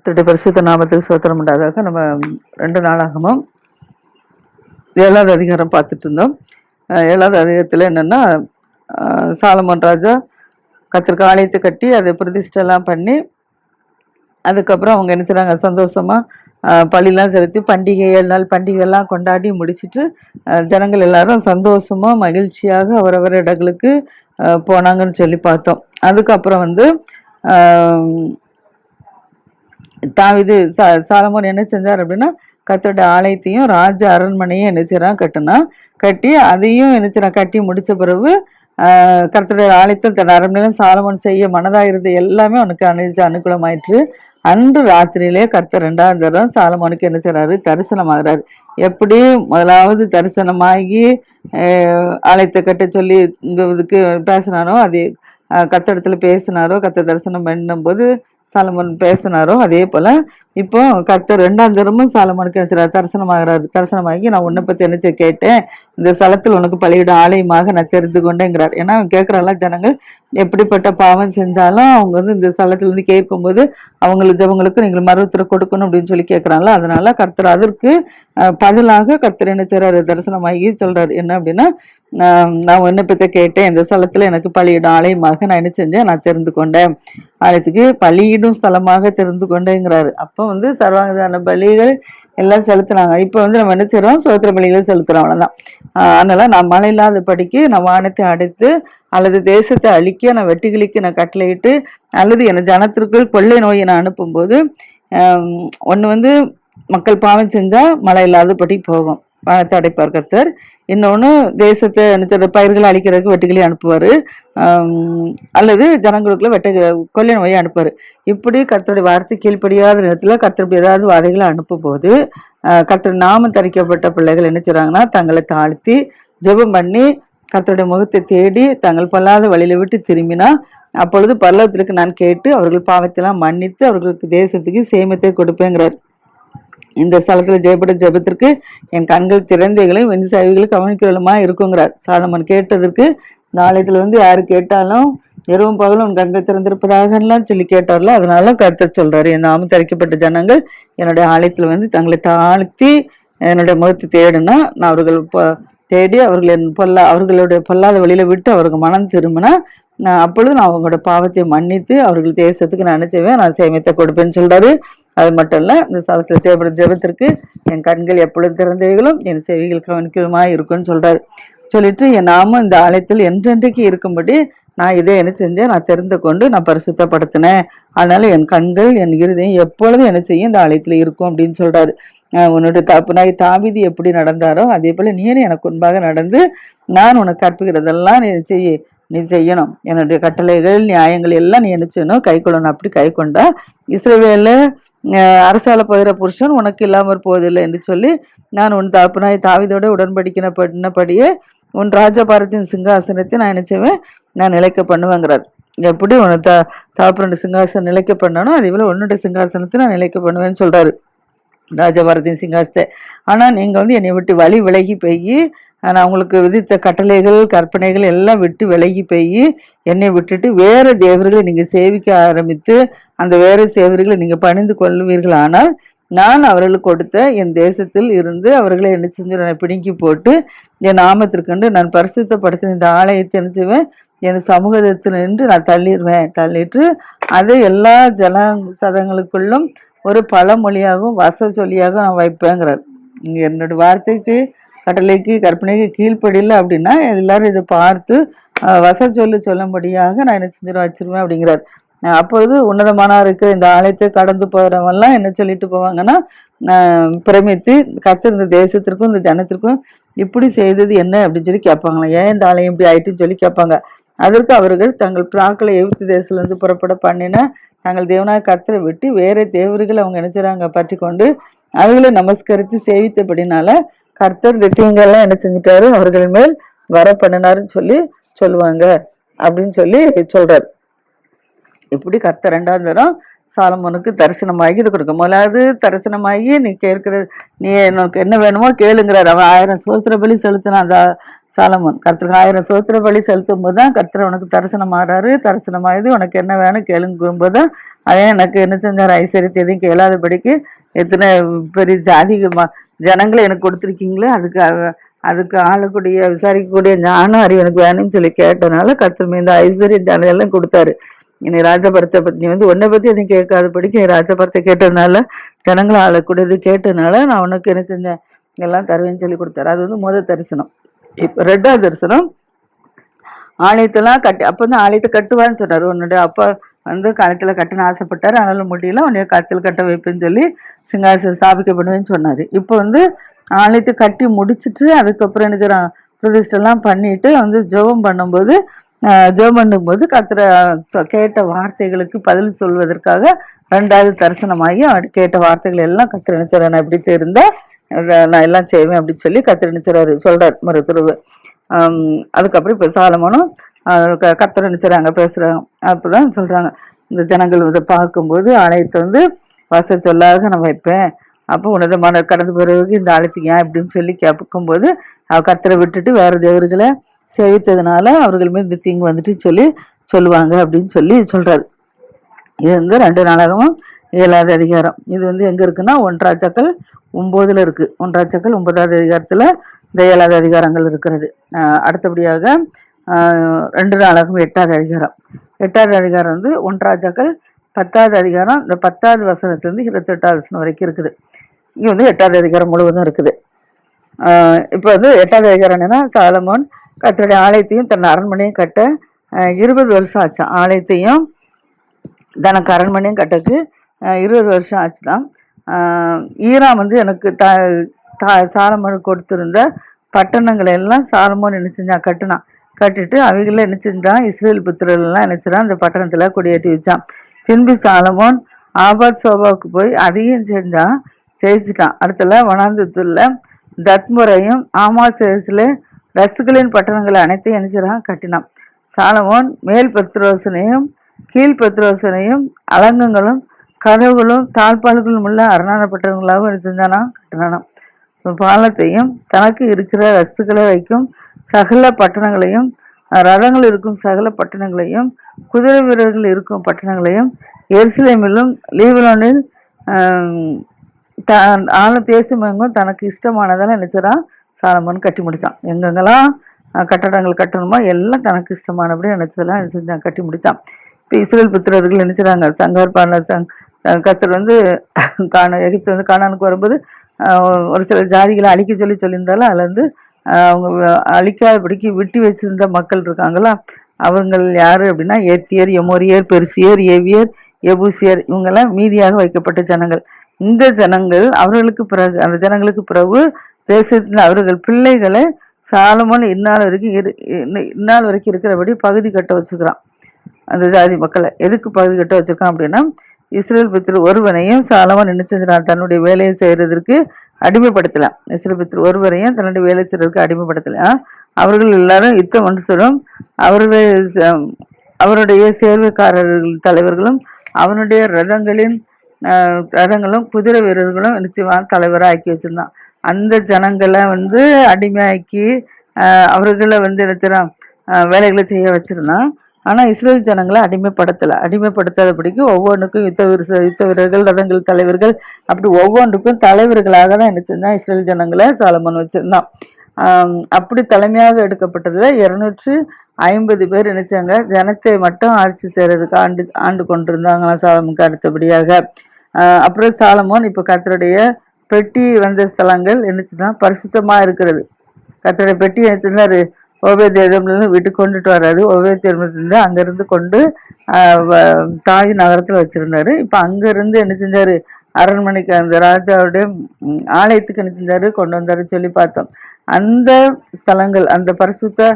கர்த்தருடைய பரிசுத்த நாமத்துக்கு ஸ்தோத்திரம் உண்டாதாக. நம்ம 2 நாளாகமும் 7வது அதிகாரம் பார்த்துட்டு இருந்தோம். 7வது அதிகாரத்தில் என்னன்னா, சாலமோன் ராஜா கர்த்தருக்கு ஆலயத்தை கட்டி அதை பிரதிஷ்டெல்லாம் பண்ணி, அதுக்கப்புறம் அவங்க என்ன செய்றாங்க, சந்தோஷமா பள்ளிலாம் செலுத்தி பண்டிகை 7 நாள் பண்டிகைலாம் கொண்டாடி முடிச்சுட்டு ஜனங்கள் எல்லாரும் சந்தோஷமா மகிழ்ச்சியாக அவரவர் இடங்களுக்கு போனாங்கன்னு சொல்லி பார்த்தோம். அதுக்கப்புறம் வந்து தாவீது சாலமோன் என்ன செஞ்சார் அப்படின்னா, கர்த்தருடைய ஆலயத்தையும் ராஜ அரண்மனையும் என்ன செய்யறான் கட்டி அதையும் என்ன செய்யறான் கட்டி முடிச்ச பிறகு கர்த்தருடைய ஆலயத்தில் தன் அரண்மனையிலும் சாலமோன் செய்ய மனதாயிருந்த எல்லாமே அவனுக்கு அனுகூலமாயிற்று. அன்று ராத்திரியிலே கர்த்தர் 2வது தரம் சாலமோனுக்கு என்ன செய்யறாரு, தரிசனமாகிறாரு. எப்படி முதலாவது தரிசனமாகி ஆலயத்தை கட்ட சொல்லி இந்த இதுக்கு பேசினானோ, அது கர்த்தரிடத்துல பேசினாரோ, கர்த்தர் தரிசனம் பண்ணும் போது சாலமோன் பேசினாரோ, அதே போல இப்போ கர்த்தர் 2வது தரமும் சாலமோனுக்கு என்ன செய்றாரு, தரிசனமாகி நான் உன்னை பத்தி என்ன கேட்டேன், இந்த ஸ்தலத்தில் உனக்கு பலியிடும் ஆலயமாக நான் தெரிந்து கொண்டேங்கிறார். ஏன்னா கேட்கறாங்களா ஜனங்கள், எப்படிப்பட்ட பாவம் செஞ்சாலும் அவங்க வந்து இந்த ஸ்தலத்துல இருந்து கேட்கும்போது ஜபங்களுக்கு நீங்கள் மறுத்திர கொடுக்கணும் அப்படின்னு சொல்லி கேட்கறாங்களா. அதனால கர்த்தர் அதற்கு பதிலாக கர்த்தர் என்ன செய்றாரு, தரிசனமாகி சொல்றாரு என்ன அப்படின்னா, நான் உன்னை பத்தி கேட்டேன், இந்த ஸ்தலத்துல எனக்கு பலியிடும் ஆலயமாக நான் என்ன செஞ்சேன், நான் தெரிந்து கொண்டேன், ஆலயத்துக்கு பலியிடும் ஸ்தலமாக தெரிந்து கொண்டேங்கிறாரு. அப்போ வந்து சர்வாங்கதான பலிகள் எல்லாம் செலுத்தினாங்க. இப்போ வந்து நம்ம என்ன செய்யறோம், சோத்திர பலிகளை செலுத்துறோம், அவ்வளவுதான். அதனால நான் மழை இல்லாத படிக்கு நான் வானத்தை அடைத்து அல்லது தேசத்தை அழிக்க நான் வெட்டுக்கிளிக்கு நான் கட்டளையிட்டு அல்லது என ஜனத்திற்குள் கொள்ளை நோயை நான் அனுப்பும் போது ஒண்ணு வந்து மக்கள் பாவம் செஞ்சா மழை இல்லாத படி போகும், வானத்தை அடைப்பார் கர்த்தர். இன்னொன்னு தேசத்தை பயிர்களை அழிக்கிறதுக்கு வெட்டுக்கிளி அனுப்புவாரு, அல்லது ஜனங்களுக்குள்ள கொள்ளை நோயை அனுப்புவாரு. இப்படி கர்த்தருடைய வார்த்தை கீழ்ப்படியாத நேரத்துல கர்த்தர் ஏதாவது வாதைகளை அனுப்பும் போது கர்த்தர் நாமம் தரிக்கப்பட்ட பிள்ளைகள் என்ன செய்றாங்கன்னா, தங்களை தாழ்த்தி ஜெபம் பண்ணி கர்த்தருடைய முகத்தை தேடி தங்கள் பொல்லாத வழியில விட்டு திரும்பினா, அப்பொழுது பரலோகத்திற்கு நான் கேட்டு அவர்கள் பாவத்தெல்லாம் மன்னித்து அவர்களுக்கு தேசத்துக்கு சேமத்தை கொடுப்பேங்கிறார். இந்த ஸ்தலத்துல ஜெயப்பட ஜெபத்திற்கு என் கண்கள் திறந்தைகளையும் வெண் சாவிகளும் கவனிக்கிறதுமா இருக்குங்கிறார். சாலமோன் கேட்டதற்கு இந்த ஆலயத்துல வந்து யாரு கேட்டாலும் இரவும் பகலும் உன் கண்கள் திறந்திருப்பதாகலாம் சொல்லி கேட்டார்ல, அதனால கர்த்தர் சொல்றாரு, என் நாமம் தரிக்கப்பட்ட ஜனங்கள் என்னுடைய ஆலயத்துல வந்து தங்களை தாழ்த்தி என்னுடைய முகத்தை தேடுனா, நான் அவர்கள் தேடி அவர்களுடைய பொல்லாத வழியில விட்டு அவருக்கு மனம் திரும்பினா, அப்பொழுது நான் அவங்களோட பாவத்தை மன்னித்து அவர்கள் தேசத்துக்கு நான் நினைச்சவேன், நான் சேமியத்தை கொடுப்பேன்னு சொல்றாரு. அது மட்டும் இல்ல, இந்த ஸ்தலத்துல தேவைப்படும் ஜெபத்திற்கு என் கண்கள் எப்பொழுது திறந்தவைகளும் என் செவிகள் கவனிக்கலுமா இருக்குன்னு சொல்றாரு. சொல்லிட்டு என் நாமம் இந்த ஆலயத்தில் என்றென்றைக்கு இருக்கும்படி நான் இதை என்ன செஞ்சேன், நான் தெரிந்து கொண்டு நான் பரிசுத்தப்படுத்தினேன். அதனால என் கண்கள் என் இருதயம் எப்பொழுதும் என்ன செய்யும், இந்த ஆலயத்துல இருக்கும் அப்படின்னு சொல்றாரு. உன்னுடைய தகப்பனாய் தாவீது எப்படி நடந்தாரோ அதே போல நீனே எனக்கு முன்பாக நடந்து நான் உனக்கு கற்பிக்கிறதெல்லாம் நீ செய்யணும். என்னுடைய கட்டளைகள் நியாயங்கள் எல்லாம் நீ என்ன செய்யணும், கை கொள்ளணும். அப்படி கை கொண்டா இஸ்ரவேல அரசால போகிற புருஷன் உனக்கு இல்லாமற் போவதில்லை என்று சொல்லி நான் உன் தகப்பனாய் தாவீதோட உடன்படிக்கையினபடியே உன் ராஜபாரத்தின் சிங்காசனத்தை நான் என்ன செய்வேன், நான் நிலைக்க பண்ணுவேங்கிறார். எப்படி உன தகப்பனுடைய சிங்காசனம் நிலைக்க பண்ணணும், அதே போல உன்னுடைய சிங்காசனத்தை நான் நிலைக்க பண்ணுவேன்னு சொல்றாரு, ராஜபாரத்தின் சிங்காசத்தை. ஆனா நீங்க வந்து என்னை விட்டு வழி விலகி போய் நான் உங்களுக்கு விதித்த கட்டளைகள் கற்பனைகள் எல்லாம் விட்டு விலகி போய் என்னை விட்டுட்டு வேற தேவர்களை நீங்க சேவிக்க ஆரம்பித்து அந்த வேற தேவர்களை நீங்க பணிந்து கொள்வீர்கள். ஆனால் நான் அவர்களுக்கு கொடுத்த என் தேசத்தில் இருந்து அவர்களை என்ன செஞ்சு நான் பிடுங்கி போட்டு என் நாமத்திற்கண்டு நான் பரிசுத்தப்படுத்த இந்த ஆலயத்தை என்ன செய்வேன், என் சமூகத்தில் நின்று நான் தள்ளிட்டு அதை எல்லா சதங்களுக்குள்ளும் ஒரு பழமொழியாகவும் வச சொல்லியாகவும் நான் வைப்பேங்கிறார். இங்க என்னோட வார்த்தைக்கு கட்டளைக்கு கற்பனைக்கு கீழ்ப்படியில அப்படின்னா எல்லாரும் இதை பார்த்து வச சொல்லும்படியாக நான் என்ன செஞ்சிடும் வச்சிருவேன் அப்படிங்கிறார். அப்பொழுது உன்னதமானவருக்கு இந்த ஆலயத்தை கடந்து போறவெல்லாம் என்ன சொல்லிட்டு போவாங்கன்னா, பிரமித்து கர்த்தர் இந்த தேசத்திற்கும் இந்த ஜனத்திற்கும் இப்படி செய்தது என்ன அப்படின்னு சொல்லி கேட்பாங்களாம். ஏன் இந்த ஆலயம் இப்படி ஆயிட்டுன்னு சொல்லி கேட்பாங்க. அதற்கு அவர்கள் தங்கள் பிராக்களை எகிப்து தேசத்துல இருந்து புறப்பட பண்ணின தங்கள் தேவனாக கர்த்தரை விட்டு வேற தேவர்கள் அவங்க நினைச்சாங்க பற்றி கொண்டு அவர்களை நமஸ்கரித்து சேவித்தபடினால கர்த்தர் இந்த தீங்கெல்லாம் என்ன செஞ்சுட்டாரு, அவர்கள் மேல் வர பண்ணினாருன்னு சொல்லுவாங்க அப்படின்னு சொல்லி சொல்றாரு. இப்படி கர்த்தர் 2வது தரம் சாலமோனுக்கு தரிசனமாகி இது கொடுக்கும். முதலாவது தரிசனமாகி நீ கேட்கிற நீ எனக்கு என்ன வேணுமோ கேளுங்கிறார். அவன் 1000 சோத்திர பலி செலுத்தினான் அந்த சாலமோன். கர்த்தருக்கு 1000 சோத்திர பலி செலுத்தும் போதுதான் கர்த்தர் உனக்கு தரிசனமாகறாரு. தரிசனமாகி உனக்கு என்ன வேணும் கேளுங்கும் போதுதான் அதே எனக்கு என்ன செஞ்சார், ஐஸ்வர்யத்தை எதையும் கேளாதபடிக்கு எத்தனை பெரிய ஜனங்களை எனக்கு கொடுத்துருக்கீங்களே, அதுக்கு ஆளக்கூடிய விசாரிக்கக்கூடிய ஞானம் அறிவு எனக்கு வேணும்னு சொல்லி கேட்டனால கர்த்தர் இந்த ஐஸ்வர்யம் எல்லாம் கொடுத்தாரு. நீ ராஜபரத்தை பத்தி நீ உன்னை பத்தி எதுவும் கேட்காதபடிக்கு ராஜபரத்தை கேட்டதுனால ஜனங்களை ஆளக்கூடியது கேட்டதுனால நான் உனக்கு என்ன செஞ்சேன் எல்லாம் தருவேன்னு சொல்லி கொடுத்தாரு. அது முதல் தரிசனம். இப்ப 2வது தரிசனம் ஆலயத்தெல்லாம் கட்டி அப்ப ஆலயத்தை கட்டுவான்னு சொன்னாரு. உன்னுடைய அப்பா காலத்துல கட்டணும்னு ஆசைப்பட்டாரு, அதனால முடியல, உன்னைய காலத்தில் கட்ட வைப்பேன்னு சொல்லி சிங்காசனம் ஸ்தாபிக்கப்படுவேன்னு சொன்னாரு. இப்ப ஆலயத்தை கட்டி முடிச்சுட்டு அதுக்கப்புறம் என்ன செய்யறான், பிரதிஷ்டெல்லாம் பண்ணிட்டு ஜெபம் பண்ணும்போது கர்த்தர் கேட்ட வார்த்தைகளுக்கு பதில் சொல்வதற்காக 2வது தரிசனமாகி கேட்ட வார்த்தைகள் எல்லாம் கர்த்தர் நினைச்சாரு, நான் எப்படி இருந்தா நான் எல்லாம் செய்வேன் அப்படின்னு சொல்லி கர்த்தர் நினைச்சாரு சொல்றாரு மறுத்துருவு. அதுக்கப்புறம் இப்ப சாலமோனும் கர்த்தர் நினைச்சாங்க பேசுறாங்க. அப்பதான் சொல்றாங்க, இந்த ஜனங்கள் பார்க்கும்போது ஆலயத்தை வாச சொல்லாக நான் வைப்பேன், அப்போ உன்னதமான கடந்த பிறகு இந்த ஆலயத்துக்கு ஏன் அப்படின்னு சொல்லி கேட்கும்போது கர்த்தரை விட்டுட்டு வேற தேவர்களை சேவித்ததுனால அவர்கள் மீது இந்த தீங்கு வந்துட்டு சொல்லுவாங்க அப்படின்னு சொல்றாரு. இது 2 நாளாகமும் 7வது அதிகாரம். இது எங்க இருக்குன்னா 1 ராஜாக்கள் 9 இருக்கு. 1 ராஜாக்கள் 9வது அதிகாரத்துல இந்த 7வது அதிகாரங்கள் இருக்கிறது. அடுத்தபடியாக 2 நாளாகவும் 8வது அதிகாரம். 8வது அதிகாரம் 1 ராஜாக்கள் 10வது அதிகாரம். இந்த 10வது வசனத்திலிருந்து 28வது வசனம் வரைக்கும் இருக்குது. இங்க 8வது அதிகாரம் முழுவதும் இருக்குது. இப்ப 8வது அதிகாரம் என்னன்னா, சாலமோன் கர்த்தருடைய ஆலயத்தையும் தன் அரண்மனையும் கட்ட 20 வருஷம் ஆச்சு. ஆலயத்தையும் தனக்கு அரண்மனையும் கட்டக்கு 20 வருஷம் ஆச்சுதான். ஈராம் எனக்கு சாலமோனுக்கு கொடுத்திருந்த பட்டணங்களை எல்லாம் சாலமோன் என்ன செஞ்சான், கட்டிட்டு அவைகள என்ன செஞ்சான், இஸ்ரேல் புத்திரர்கள் எல்லாம் என்ன செஞ்சான், அந்த பட்டணத்துல குடியேற்றி வச்சான். பின்பு சாலமோன் ஆபாத் சோபாவுக்கு போய் அதையும் செஞ்சுட்டான். அடுத்தல வனாந்தத்துல தத்முறையும் ஆமாசேஸ்ல ரஸ்துகளின் பட்டணங்களை அனைத்தையும் என்ன செய்றான், கட்டினான். சாலமோன் மேல் பத்திரோசனையும் கீழ் பத்திரோசனையும் அலங்கங்களும் கதவுகளும் தாழ்பால்களும் உள்ள அரணான பட்டணங்களாகவும் என்ன செஞ்சானா, கட்டினானாம். பாலத்தையும் தனக்கு இருக்கிற வஸ்துக்களை வைக்கும் சகல பட்டணங்களையும், ரதங்கள் இருக்கும் சகல பட்டணங்களையும், குதிரை வீரர்கள் இருக்கும் பட்டணங்களையும், எருசலேமிலும் லீபனோனில் தேசமெங்கும் தனக்கு இஷ்டமானதெல்லாம் நினைச்சான் சாலமோன் கட்டி முடிச்சான். எங்கெங்கெல்லாம் கட்டடங்கள் கட்டணுமோ எல்லாம் தனக்கு இஷ்டமானபடி நினைச்சதெல்லாம் செஞ்சான், கட்டி முடிச்சான். இப்ப இஸ்ரேல் புத்திரர்கள் நினைச்சாங்க, சங்கர்பான கர்த்தர் எகிப்து கானானுக்கு வரும்போது ஒரு சில ஜாதிகளை அழிக்க சொல்லியிருந்தாலும் அதுல அவங்க அழிக்காதபடிக்கு விட்டு வச்சிருந்த மக்கள் இருக்காங்களா, அவங்க யாரு அப்படின்னா ஏத்தியர், எமோரியர், பெருசியர், ஏவியர், எபூசியர், இவங்கெல்லாம் மீதியாக வைக்கப்பட்ட ஜனங்கள். இந்த ஜனங்கள் அவர்களுக்கு பிறகு அந்த ஜனங்களுக்கு பிறகு தேசத்தில் அவர்கள் பிள்ளைகளை சாலமோன் இந்நாள் வரைக்கும் இருக்கிறபடி பகுதி கட்ட வச்சுக்கிறான். அந்த ஜாதி மக்களை எதுக்கு பகுதி கட்ட வச்சிருக்கான் அப்படின்னா, இஸ்ரேல் புத்திரர் ஒருவனையும் சாலமோன் என்ன செஞ்சான், தன்னுடைய வேலையை செய்யறதற்கு அடிமைப்படுத்தலாம். இஸ்ரேல் புத்திரர் ஒருவரையும் தன்னுடைய வேலை செய்யறதுக்கு அடிமைப்படுத்தலாம். அவர்கள் எல்லாரும் யுத்த மனுஷரும் அவருடைய சேர்வைக்காரர்கள் தலைவர்களும் அவனுடைய ரதங்களும் குதிரை வீரர்களும் நிச்சயமான தலைவராக ஆக்கி வச்சிருந்தான். அந்த ஜனங்களை அடிமையாக்கி அவர்களை நினைச்சான் வேலைகளை செய்ய வச்சிருந்தான். ஆனா இஸ்ரேல் ஜனங்களை அடிமைப்படுத்தாதபடிக்கு ஒவ்வொன்றுக்கும் யுத்த வீரர்கள், ரதங்கள் தலைவர்கள், அப்படி ஒவ்வொன்றுக்கும் தலைவர்களாக தான் என்ன செஞ்சான், இஸ்ரேல் ஜனங்களை சாலமோன் வச்சிருந்தான். அப்படி தலைமையாக எடுக்கப்பட்டதுல 250 பேர் நினைச்சாங்க ஜனத்தை மட்டும் ஆட்சி செய்யறதுக்கு ஆண்டு கொண்டிருந்தாங்களாம் சாலமோனுக்கு அடுத்தபடியாக. அப்புறம் சாலமோன் இப்ப கர்த்தருடைய பெட்டி வந்த ஸ்தலங்கள் என்னச்சுதான் பரிசுத்தமா இருக்கிறது. கர்த்தருடைய பெட்டி என்னச்சுன்னாரு, ஓபேத்ஏதோம்ல வீட்டுக்கு கொண்டுட்டு வர்றாரு. ஓபேத்ஏதோம்ல அங்கிருந்து கொண்டு தாய் நகரத்துல வச்சிருந்தாரு. இப்ப அங்க இருந்து என்ன செஞ்சாரு, அரண்மனைக்கு அந்த ராஜாவுடைய ஆலயத்துக்கு என்ன செஞ்சாரு, கொண்டு வந்தாருன்னு சொல்லி பார்த்தோம். அந்த ஸ்தலங்கள், அந்த பரிசுத்த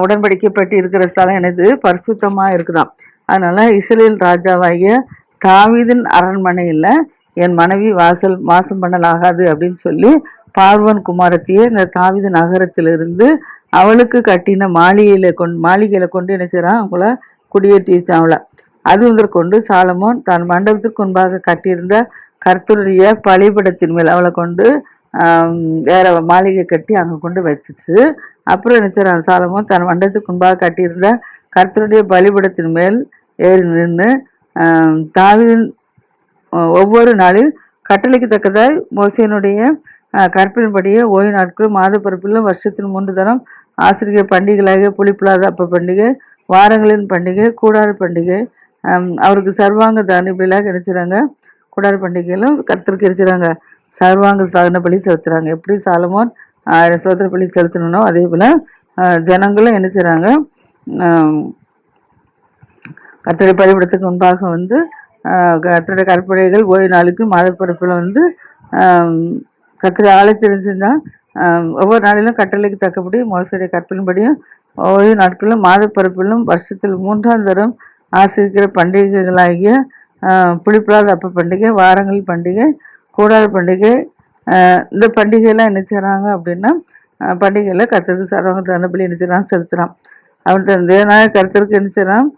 உடன்படிக்கை பெட்டி இருக்கிற ஸ்தலம் எனது பரிசுத்தமா இருக்குதாம். அதனால இஸ்ரேல் ராஜாவாகிய தாவீதின் அரண்மனையில என் மனைவி வாசம் பண்ணலாகாது அப்படின்னு சொல்லி பார்வன் குமாரத்தியை இந்த தாவீது நகரத்திலிருந்து அவளுக்கு கட்டின மாளிகையில கொண்டு என்ன செய்யறான், அவங்கள குடியேற்றி வச்சான். அவளை அது முதற்கொண்டு சாலமோன் தான் மண்டபத்திற்கு முன்பாக கட்டியிருந்த கர்த்தருடைய பலிபீடத்தின் மேல் அவளை கொண்டு வேற மாளிகை கட்டி அங்க கொண்டு வச்சுட்டு, அப்புறம் என்ன செய்றான் சாலமோன் தன் மண்டபத்துக்கு முன்பாக கட்டியிருந்த கர்த்தருடைய பலிபீடத்தின் மேல் ஏறி நின்று தாவீதின் ஒவ்வொரு நாளில் கட்டளைக்கு தக்கதாய் மோசேயினுடைய கற்பின்படியே ஓய்வு நாட்கள் மாத பிறப்பிலும் வருஷத்தில் 3 தரம் ஆசிரிய பண்டிகைகளாகிய புளிப்பில்லாத அப்ப பண்டிகை, வாரங்களின் பண்டிகை, கூடார பண்டிகை, அவருக்கு சர்வாங்க தகனபலியாக நினைச்சாங்க. கூடார பண்டிகையிலும் கர்த்தருக்கு இருக்கிறாங்க சர்வாங்க சாதன பலி செலுத்துறாங்க. எப்படி சாலமோன் 1000 சோதர பலி செலுத்தணும்னோ அதே போல ஜனங்களும் என்ன செய்றாங்க, கர்த்தருடைய பலிபீடத்துக்கு முன்பாக வந்து கர்த்தருடைய கற்பனைகள் ஓய்வு நாளுக்கு மாதப்பிறப்பில் வந்து கர்த்தருடைய ஆலயத்தில் செஞ்சால் ஒவ்வொரு நாளிலும் கட்டளைக்கு தக்கபடி மோசடிய கற்பின்படியும் ஓய்வு நாட்களிலும் மாதப்பிறப்பிலும் வருஷத்தில் 3ஆம் தரம் ஆசிரிக்கிற பண்டிகைகளாகிய புளிப்பில்லாத அப்ப பண்டிகை, வாரங்கள் பண்டிகை, கூடார பண்டிகை, இந்த பண்டிகையெல்லாம் என்ன செய்கிறாங்க அப்படின்னா பண்டிகையில் கர்த்தருக்கு சர்வாங்க தகனபலி என்ன செய்யறான் செலுத்துகிறான். அவன் தன் தேவனாய கர்த்தருக்கு என்ன செய்கிறான்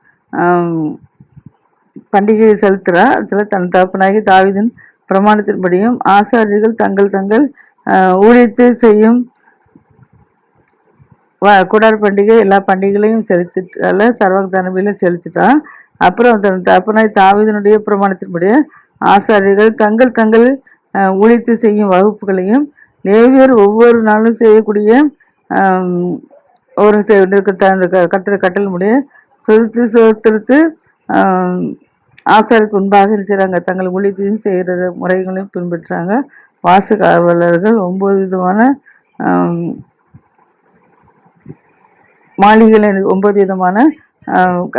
பண்டிகையை செலுத்துறா. அதில் தன் தகப்பனாகி தாவீதின் பிரமாணத்தின்படியும் ஆசாரியர்கள் தங்கள் தங்கள் ஊழியத்தை செய்யும் கூடார பண்டிகை எல்லா பண்டிகைகளையும் செலுத்திட்டால சர்வாங்க தகனபலியில செலுத்திட்டான். அப்புறம் தன் தகப்பனாய் தாவீதினுடைய பிரமாணத்தின்படிய ஆசாரியர்கள் தங்கள் தங்கள் ஊழியத்தை செய்யும் வகுப்புகளையும் லேவியர் ஒவ்வொரு நாளும் செய்யக்கூடிய ஒரு கர்த்தருடைய கட்டளையின்படிய திருத்து ஆசாருக்கு முன்பாக செய்கிறாங்க. தங்கள் ஊழியத்தையும் செய்கிற முறைகளையும் பின்பற்றாங்க. வாச காவலர்கள் 9 விதமான மாளிகைகளை 9 விதமான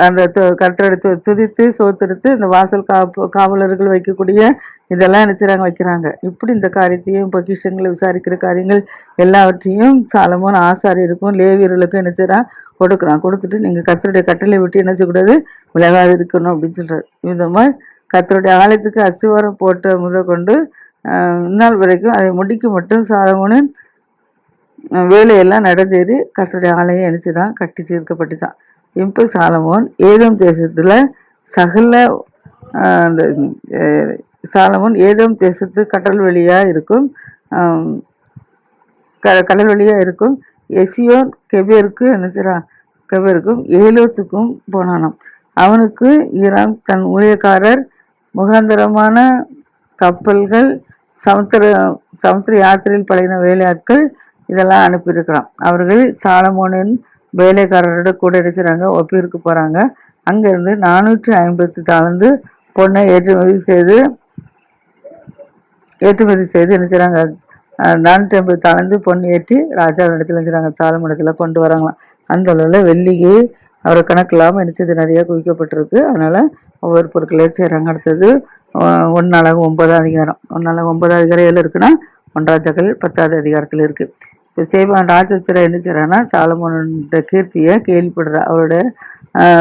அந்த கர்த்தரை துதித்து சோத்தெடுத்து இந்த வாசல் காவலர்கள் வைக்கக்கூடிய இதெல்லாம் நினைச்சாங்க வைக்கிறாங்க. இப்படி இந்த காரியத்தையும் பொக்கிஷங்களை விசாரிக்கிற காரியங்கள் எல்லாவற்றையும் சாலமோன் ஆசாரியருக்கும் லேவியர்களுக்கும் என்ன செய்றான் கொடுக்குறான். கொடுத்துட்டு நீங்க கர்த்தருடைய கட்டளை விட்டு என்ன செய்யக்கூடாது, விலகாது இருக்கணும் அப்படின்னு சொல்றாரு. இந்த மாதிரி கர்த்தருடைய ஆலயத்துக்கு அஸ்திவாரம் போட்ட முதற்கொண்டு இந்நாள் வரைக்கும் அதை முடிக்க மட்டும் சாலமோனின் வேலையெல்லாம் நடந்தேறி கர்த்தருடைய ஆலயம் நினைச்சுதான் கட்டி தீர்க்கப்பட்டுச்சான். இப்போ சாலமோன் ஏதோம் தேசத்துல சகல அந்த சாலமோன் ஏதோம் தேசத்து கடல் வழியா இருக்கும் எசியோன் கெபேருக்கு என்ன செய்றான், கெபேருக்கும் ஏலோத்துக்கும் போனானாம். அவனுக்கு ஈரான் தன் ஊழியக்காரர் முகாந்தரமான கப்பல்கள் சமுத்திர யாத்திரையில் பழகின வேலையாட்கள் இதெல்லாம் அனுப்பியிருக்கிறான். அவர்கள் சாலமோனின் வேலைக்காரரோட கூட இருக்கிறாங்க ஒப்பீருக்கு போறாங்க. அங்கிருந்து 450 தாலந்து பொண்ணை ஏற்றுமதி செய்து என்ன செய்றாங்க, 450 தாலந்து பொண்ணு ஏற்றி ராஜாவிடத்துல இருக்கிறாங்க சாலமோனிடத்துல கொண்டு வராங்களாம். அந்த அளவுல வெள்ளிக்கு அவரை கணக்கு இல்லாமல் நினைச்சது நிறைய குவிக்கப்பட்டிருக்கு. அதனால ஒவ்வொரு பொருட்களையும் செய்கிறாங்க. அடுத்தது 1 நாளாக 9ஆம் அதிகாரம். 1 நாளாக 9ஆம் அதிகாரம் எதில் இருக்குன்னா 1 ராஜாக்கள் 10வது அதிகாரத்தில் இருக்கு. இப்போ சேபான் ராஜஸ்திர என்ன செய்யறான்னா சாலமோனோட கீர்த்தியை கேள்விப்படுறா. அவரோட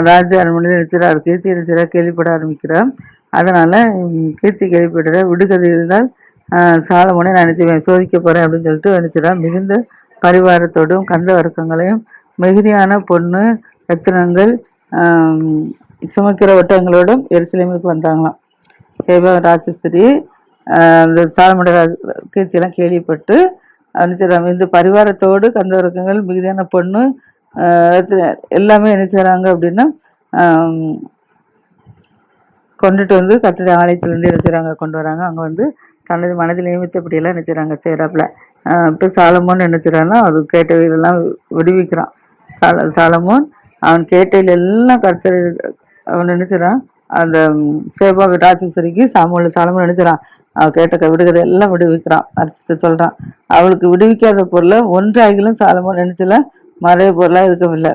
ராஜ அரண்மனையில் நினைச்சிடா கீர்த்தி நினைச்சிடா கேள்விப்பட ஆரம்பிக்கிறான். அதனால கீர்த்தி கேள்விப்படுற விடுகதையினால் சாலமோனை நான் நினைச்சுவேன் சோதிக்க போறேன் அப்படின்னு சொல்லிட்டு நினைச்சிடா மிகுந்த பரிவாரத்தோடும் கந்த வர்க்கங்களையும் மிகுதியான பொண்ணு ரத்தினங்கள் சுமக்கிற ஒட்டங்களோடும் எருசலேமுக்கு வந்தாங்களாம். சேபா ராஜஸ்திரி அந்த சாலமோட கீர்த்தியெல்லாம் கேள்விப்பட்டு இந்த பரிவாரத்தோடு கந்த வர்க்கங்கள் மிகுதியான பொண்ணு எல்லாமே என்ன செய்றாங்க அப்படின்னா கொண்டுட்டு வந்து கர்த்தருடைய ஆலயத்திலேருந்து என்ன செய்றாங்க கொண்டு வராங்க. அங்கே வந்து தனது மனதில் நியமித்தபடியெல்லாம் என்ன செய்றாங்க செய்கிறாப்புல. இப்போ சாலமோன் என்ன செய்றான்னா அது கேட்டவைகளெல்லாம் விடுவிக்கிறான். சாலமோன் அவன் கேட்டையில எல்லாம் கர்த்தர் அவன் நினைச்சிடான். அந்த சேபா ராஜேஸ்வரிக்கு சாலமோன் நினைச்சிடான் அவன் கேட்ட விடுகதை எல்லாம் விடுவிக்கிறான். அர்த்தத்தை சொல்றான். அவளுக்கு விடுவிக்காத பொருளை ஒன்றாகிலும் சாலமோன் நினைச்சல மறைய பொருளா இருக்கவில்லை.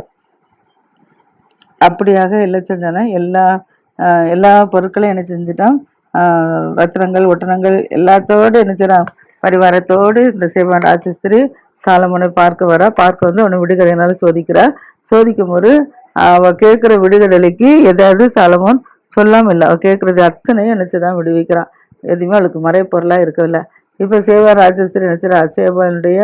அப்படியாக எல்லாம் செஞ்சானே எல்லா பொருட்களையும் என்ன செஞ்சுட்டான், ரத்தினங்கள் ஒட்டனங்கள் எல்லாத்தோடு என்ன செய்றான் பரிவாரத்தோடு இந்த சேபான் ராஜஸ்திரி சாலமோனை பார்க்க வந்து அவனை விடுகதைனால சோதிக்கும் போது அவ கேட்கிற விடுகதைக்கு ஏதாவது சாலமோன் சொல்லாம இல்லை. அவ கேட்கறது அத்தனையும் நினைச்சுதான் விடுவிக்கிறான். எதுவுமே அவளுக்கு மறைய பொருளா இருக்கவில்லை. இப்ப சேபா ராஜஸ்திரி நினைச்சிடா சேபானுடைய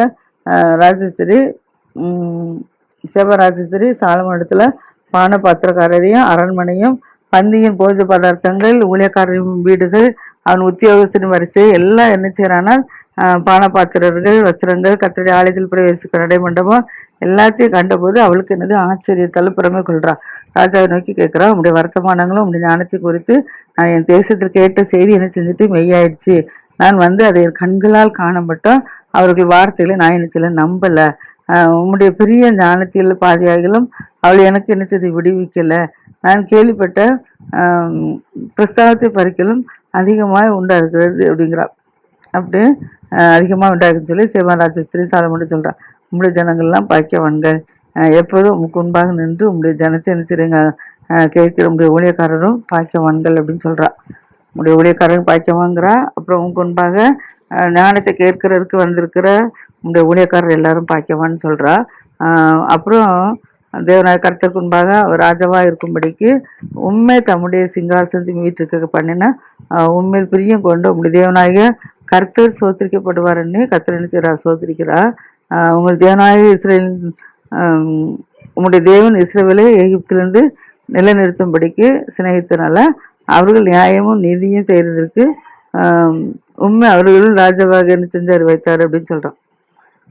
சேபா ராஜஸ்திரி சாலமோன் இடத்துல பான பாத்திரக்காரரையும் அரண்மனையும் பந்தியின் போஜ பதார்த்தங்கள், ஊழியக்காரரின் வீடுகள், அவன் உத்தியோகஸ்தரின் வரிசை எல்லாம் என்ன செய்யறான்னா, பானபாத்திரர்கள், வஸ்திரங்கள், கர்த்தருடைய ஆலயத்தில் பிரவேசிக்கிற நடை மண்டபம் எல்லாத்தையும் கண்டபோது அவளுக்கு என்னது ஆச்சரியத்தால் புறமே கொள்றா. ராஜாவை நோக்கி கேட்கிறா, உங்களுடைய வர்த்தமானங்களும் உங்களுடைய ஞானத்தை குறித்து நான் என் தேசத்தில் கேட்ட செய்தி என்ன செஞ்சுட்டு மெய்யாயிடுச்சு. நான் வந்து அதை என் கண்களால் காண மட்டும் அவர்கள் வார்த்தைகளை நான் என்ன செய்யல நம்பல. உம்முடைய பெரிய ஞானத்தில் பாதியாகிலும் அவள் எனக்கு என்ன செய்து விடுவிக்கல. நான் கேள்விப்பட்ட பிரஸ்தானத்தை பறிக்கலும் அதிகமாக உண்டாகிறது அப்படிங்கிறா. அப்படி அதிகமாக உண்டாகுன்னு சொல்லி சேவான் ராஜஸ்திரி சாலமோன் சொல்றா. உங்களுடைய ஜனங்கள்லாம் பாக்கியவான்கள், எப்போதும் உமக்கு முன்பாக நின்று உங்களுடைய ஜனத்தை என்ன செய்றீங்க கேட்கிற உங்களுடைய ஊழியக்காரரும் பாக்கியவான்கள் அப்படின்னு சொல்றா. உங்களுடைய ஊழியக்காரரும் பாக்கியவாங்கிறா. அப்புறம் உங்க முன்பாக ஞானத்தை கேட்கறதுக்கு வந்திருக்கிற உங்களுடைய ஊழியக்காரர் எல்லாரும் பாக்கியவான்னு சொல்றா. அப்புறம் தேவனாய கர்த்தருக்கு முன்பாக ராஜாவா இருக்கும்படிக்கு உண்மை தம்முடைய சிங்காசனத்தின் வீட்டுக்கு பண்ணின உண்மையில் பிரியம் கொண்டு உங்களுடைய தேவனாய கர்த்தர் சோத்திரிக்கப்படுவாருன்னு கர்த்தர் என்ன செய்றா சோத்திரிக்கிறா. உங்கள் தேவனாய இஸ்ரேல் உங்களுடைய தேவன் இஸ்ரவேலை எகிப்திலிருந்து நிலைநிறுத்தும்படிக்கு சிநேகித்தனால அவர்கள் நியாயமும் நீதியும் செய்யறதற்கு உண்மை அவர்களும் ராஜாவாக என்ன செஞ்சார் வைத்தார் அப்படின்னு சொல்றான்.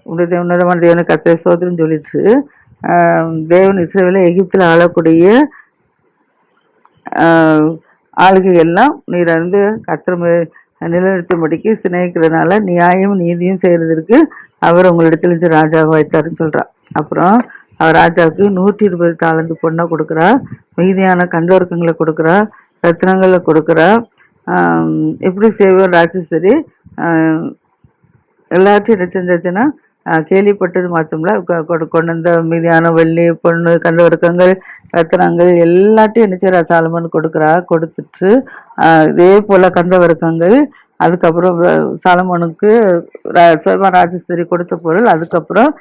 உங்களுடைய உன்னதமான தேவனை கர்த்தரை சோதரின்னு சொல்லிட்டு தேவன் இஸ்ரவேலை எகிப்தில் ஆளக்கூடிய ஆளுகை எல்லாம் நீர் வந்து கர்த்தர் நிலைநிறுத்தும்படிக்கு சிநேகிக்கிறதுனால நியாயமும் நீதியும் செய்யறதற்கு அவர் உங்களிடத்துல ராஜாவை வைத்தாருன்னு சொல்றா. அப்புறம் அவர் ராஜாவுக்கு 120 தாலந்து பொண்ணை கொடுக்குறா, மீதியான கந்தவர்க்கங்களை கொடுக்குறா, ரத்னங்களை கொடுக்குறா. எப்படி செய்வோம் ராஜேஸ்வரி எல்லாத்தையும் என்ன செஞ்சாச்சுன்னா கேள்விப்பட்டது மாத்தம்ல கொண்டு வந்த மீதியான வெள்ளி பொண்ணு கந்தவர்க்கங்கள் ரத்தனங்கள் எல்லாத்தையும் என்ன செய்யறா சாலமோன் கொடுக்குறா. கொடுத்துட்டு இதே போல கந்தவர்க்கங்கள் அதுக்கப்புறம் சாலமோனுக்கு ராஜேஸ்வரி கொடுத்த பொருள் அதுக்கப்புறம்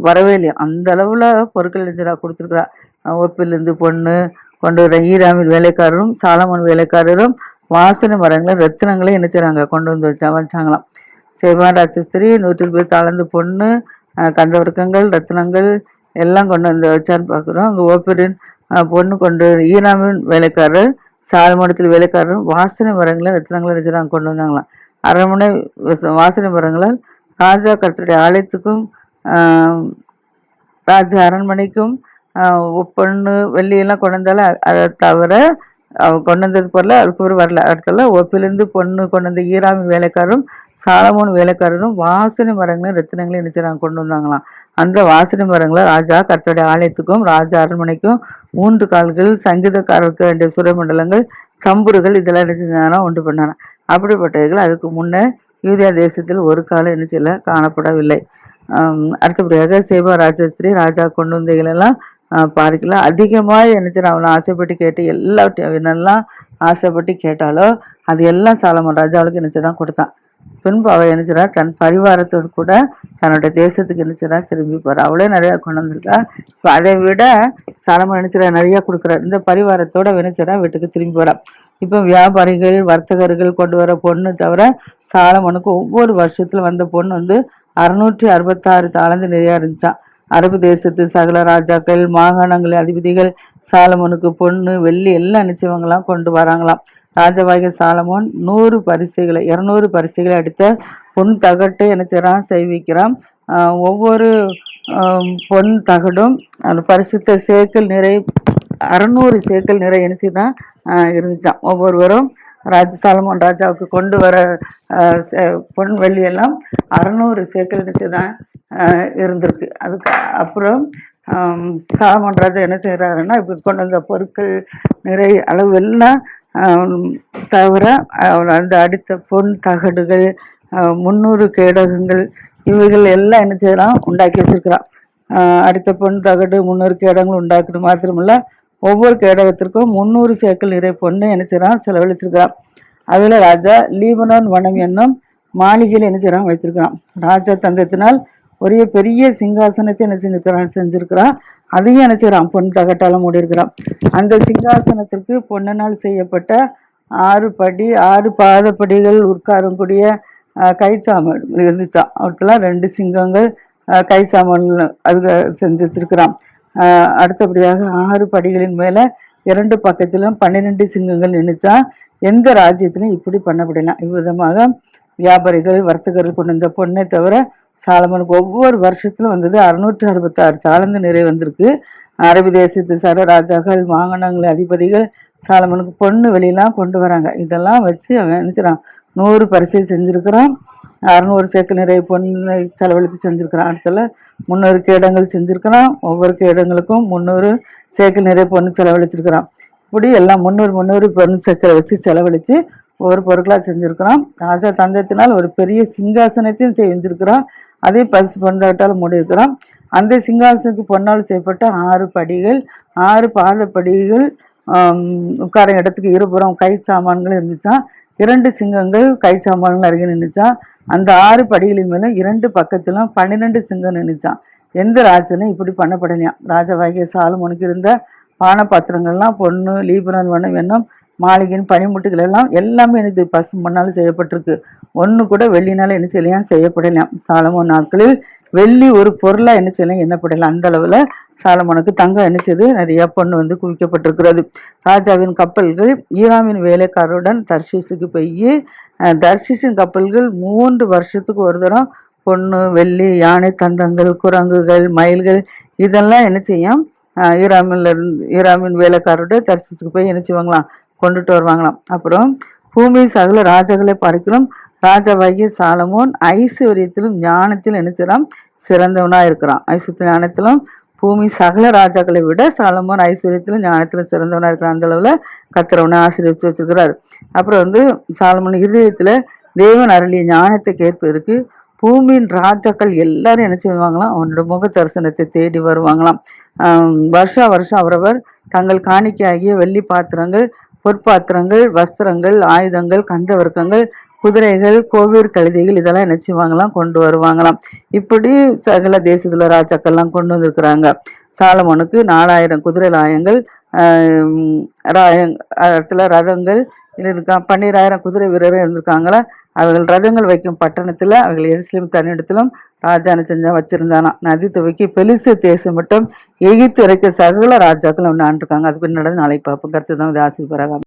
வரவே இல்லையா. அந்த அளவுல பொருட்கள் நெஞ்சரா கொடுத்துருக்குறா. ஒப்பிலிருந்து பொண்ணு கொண்டு வர ஈராமின் வேலைக்காரரும் சாலமோன் வேலைக்காரரும் வாசனை மரங்களும் ரத்தினங்களையும் என்ன செய்றாங்க கொண்டு வந்து வச்சாங்களாம். சேவான் ராஜஸ்திரி 120 தாளந்து பொண்ணு கந்தவர்க்கங்கள் ரத்தினங்கள் எல்லாம் கொண்டு வந்து வச்சான்னு பார்க்குறோம். அங்கே ஓப்பரின் பொண்ணு கொண்டு ஈராமின் வேலைக்காரர் சாலமோனத்தில் வேலைக்காரரும் வாசனை மரங்களும் ரத்தினங்களும் வச்சுறாங்க கொண்டு வந்தாங்களாம். அரண்மனை வாசனை மரங்களால் ராஜா கர்த்தருடைய ஆலயத்துக்கும் ராஜா அரண்மனைக்கும் பொண்ணு வெள்ளியெல்லாம் கொண்டு வந்தாலும் அதை தவிர கொண்டு வந்தது போல அதுக்கப்புறம் வரல. அடுத்தல ஒப்பிலிருந்து பொண்ணு கொண்டு வந்த ஈராமி வேலைக்காரரும் சாலமோன் வேலைக்காரரும் வாசனை மரங்களையும் ரத்தினங்களையும் நினைச்சாங்க கொண்டு வந்தாங்களாம். அந்த வாசனை மரங்களை ராஜா கர்த்தருடைய ஆலயத்துக்கும் ராஜா அரண்மனைக்கும் 3 கால்கள் சங்கீதக்காரருக்கு வேண்டிய சுரமண்டலங்கள் தம்புருகள் இதெல்லாம் என்ன செஞ்சாங்கன்னா உண்டு பண்ணாங்க. அப்படிப்பட்டவைகள் அதுக்கு முன்னே யூதியா தேசத்தில் ஒரு காலம் என்ன செய்யல காணப்படவில்லை. அடுத்தபடியாக சேவா ராஜஸ்திரி ராஜா கொண்டு வந்தவைகளெல்லாம் பார்க்கலாம். அதிகமாக என்னச்சு அவனை ஆசைப்பட்டு கேட்டு எல்லாத்தையும் என்னெல்லாம் ஆசைப்பட்டு கேட்டாலோ அது எல்லாம் சாலமோன் ராஜாவுக்கு என்னச்சுதான் கொடுத்தான். பின்பு அவள் என்னச்சுறா தன் பரிவாரத்தோடு கூட தன்னோட தேசத்துக்கு என்னச்சுறா திரும்பி போறா. அவளே நிறைய கொண்டு வந்திருக்கா. இப்போ அதை விட சாலமோன் நினைச்சுறா நிறைய கொடுக்குறாரு. இந்த பரிவாரத்தோட நினைச்சுறா வீட்டுக்கு திரும்பி போறா. இப்போ வியாபாரிகள் வர்த்தகர்கள் கொண்டு வர பொண்ணு தவிர சாலமோனுக்கு ஒவ்வொரு வருஷத்துல வந்த பொண்ணு வந்து 666 தாளந்து நிறையா இருந்துச்சான். அரபு தேசத்து சகல ராஜாக்கள் மாகாணங்கள் அதிபதிகள் சாலமோனுக்கு பொண்ணு வெள்ளி எல்லாம் நிச்சயவங்களாம் கொண்டு வராங்களாம். ராஜாவாகிய சாலமோன் 200 பரிசைகளை அடித்த பொன் தகட்டை என்ன செய்யறான் செய்விக்கிறான். ஒவ்வொரு பொன் தகடும் அந்த பரிசுத்த சேக்கல் நிறை 600 சேக்கல் நிறை என்னச்சுதான் இருந்துச்சான். ஒவ்வொருவரும் சாலமோன் ராஜாவுக்கு கொண்டு வர பொன் வெள்ளி எல்லாம் 600 சேக்கல் நினைச்சுதான் இருந்திருக்கு. அதுக்கு அப்புறம் சாலமோன் ராஜா என்ன செய்யறாருன்னா இப்படி கொண்டு வந்த பொருட்கள் நிறை அளவு எல்லாம் தவிர அந்த அடித்த பொன் தகடுகள் 300 கேடகங்கள் இவைகள் எல்லாம் என்ன செய்யறான் உண்டாக்கி வச்சிருக்கிறான். அடித்த பொன் தகடு 300 கேடகங்கள் உண்டாக்குறது மாத்திரமில்ல ஒவ்வொரு கேடகத்திற்கும் 300 சேக்கல் நிறை பொண்ணு என்ன செய்யறான் செலவழிச்சிருக்கிறான். அதுல ராஜா லீபனான் வனம் என்னும் மாளிகையில் என்ன செய்யறான் வைத்திருக்கிறான். ராஜா தந்தத்தினால் ஒரே பெரிய சிங்காசனத்தை என்ன செஞ்சிருக்கிறான். அதையும் என்ன செய்யறான் பொன் தகட்டால மூடி இருக்கிறான். அந்த சிங்காசனத்திற்கு பொன்னால் செய்யப்பட்ட 6 பாதப்படிகள் உட்காரக்கூடிய கைச்சாமல் இருந்துச்சான். அவருக்கெல்லாம் 2 சிங்கங்கள் கைச்சாமல் அதுக்கு செஞ்சு வச்சிருக்கிறான். அடுத்தபடியாக 6 படிகளின் மேல 2 பக்கத்திலும் 12 சிங்கங்கள் நின்னுச்சா. எந்த ராஜ்யத்திலும் இப்படி பண்ணப்படலாம். இவ்விதமாக வியாபாரிகள், வர்த்தகர்கள் கொண்டு வந்த பொண்ணை தவிர சாலமோனுக்கு ஒவ்வொரு வருஷத்திலும் வந்தது 666 தாலந்து நிறை வந்திருக்கு. அரபி தேசத்து சர ராஜாக்கள், வாகனங்கள் அதிபதிகள் சாலமோனுக்கு பொண்ணு வெளியெல்லாம் கொண்டு வராங்க. இதெல்லாம் வச்சு அவன் நினைச்சிடான் 100 பரிசை செஞ்சிருக்கிறான். 600 சேக்கல் நிறைய பொண்ணு செலவழித்து செஞ்சிருக்கிறான். அடுத்தல 300 கேடங்கள் செஞ்சிருக்கிறான். ஒவ்வொரு கேடங்களுக்கும் 300 சேக்கல் நிறைய பொண்ணு செலவழிச்சிருக்கிறான். இப்படி எல்லாம் 300 பொண்ணு சேக்கலை வச்சு செலவழித்து ஒவ்வொரு பொருட்களாக செஞ்சிருக்கிறான். ராஜா தந்தத்தினால் ஒரு பெரிய சிங்காசனத்தையும் செஞ்சிருக்கிறான். அதே பரிசு பொருந்தாட்டால் மூடி இருக்கிறான். அந்த சிங்காசனத்துக்கு பொன்னால் செய்யப்பட்ட 6 படிகள், 6 பாத படிகள், உட்கார இடத்துக்கு இருபுறம் கை சாமான்கள் இருந்துச்சான். 2 சிங்கங்கள் கை சாமான்கள் அருகே நின்றுச்சான். அந்த 6 படிகளின் மேலும் 2 பக்கத்திலும் 12 சிங்கம் நின்றுச்சான். எந்த ராஜ்யத்திலும் இப்படி பண்ணப்படலையாம். ராஜாவாகிய சாலமோனுக்கு இருந்த பான பாத்திரங்கள்லாம் பொண்ணு, லீபனான் வண்ணம் வெண்ணம், மாளிகையின் பனிமுட்டுகள் எல்லாமே எனக்கு பசு மண்ணால் செய்யப்பட்டிருக்கு. ஒன்று கூட வெள்ளினால என்ன செய்யலாம், செய்யப்படலாம். சாலமோன் நாட்களில் வெள்ளி ஒரு பொருளா என்ன செய்யலாம், எண்ணப்படலாம். அந்த அளவுல சாலமோனுக்கு தங்கம் என்ன செய்து நிறைய பொண்ணு வந்து குவிக்கப்பட்டிருக்கிறது. ராஜாவின் கப்பல்கள் ஈராமின் வேலைக்காரருடன் தர்ஷீஸுக்கு போய், தர்ஷீஸின் கப்பல்கள் 3 வருஷத்துக்கு ஒரு தரம் பொண்ணு, வெள்ளி, யானை தந்தங்கள், குரங்குகள், மயில்கள் இதெல்லாம் என்ன செய்யும், ஈராமின் வேலைக்காரருடைய தர்ஷீஸுக்கு போய் என்ன செய்வாங்களாம், கொண்டுட்டு வருவாங்களாம். அப்புறம் பூமி சகல ராஜாக்களை பார்க்கிறோம் ராஜாவாகிய சாலமோன் ஐஸ்வர்யத்திலும் ஞானத்திலும் என்ன செய்யலாம், சிறந்தவனா இருக்கிறான். ஐஸ்வர்ய ஞானத்திலும் பூமி சகல ராஜாக்களை விட சாலமோன் ஐஸ்வர்யத்திலும் ஞானத்திலும் சிறந்தவனா இருக்கிறான். அந்த அளவுல கர்த்தரவனை ஆசீர்வதிச்சு வச்சிருக்கிறார். அப்புறம் வந்து சாலமோன் இருதயத்துல தேவன் அருளிய ஞானத்தை கேட்பதற்கு பூமியின் ராஜாக்கள் எல்லாரும் என்ன செய்வாங்களாம், அவனோட முக தரிசனத்தை தேடி வருவாங்களாம். வருஷா வருஷம் அவரவர் தங்கள் காணிக்கையாகிய வெள்ளி பாத்திரங்கள், பொற்பாத்திரங்கள், வஸ்திரங்கள், ஆயுதங்கள், கந்த வர்க்கங்கள், குதிரைகள், கோவேர் கழுதைகள் இதெல்லாம் என்ன செய்வாங்களாம், கொண்டு வருவாங்களாம். இப்படி சகல தேசத்துல ராஜாக்கள்லாம் கொண்டு வந்திருக்கிறாங்க. சாலமோனுக்கு 4000 குதிரை லாயங்கள், ரதங்கள் இருக்கா. 12,000 குதிரை வீரரும் இருந்திருக்காங்களா. அவர்கள் ரதங்கள் வைக்கும் பட்டணத்துல அவர்கள் எருசலேம் தன்னிடத்திலும் ராஜான செஞ்சா வச்சிருந்தானா. நதி துவக்கி பெலிசு தேசம் மட்டும் எகிப்து வரைக்கும் சகல ராஜாக்கள் ஒன்று ஆண்டிருக்காங்க. அது பின் நடந்து நாளைக்கு பார்ப்போம். கருத்து தான் ஆசிரியராக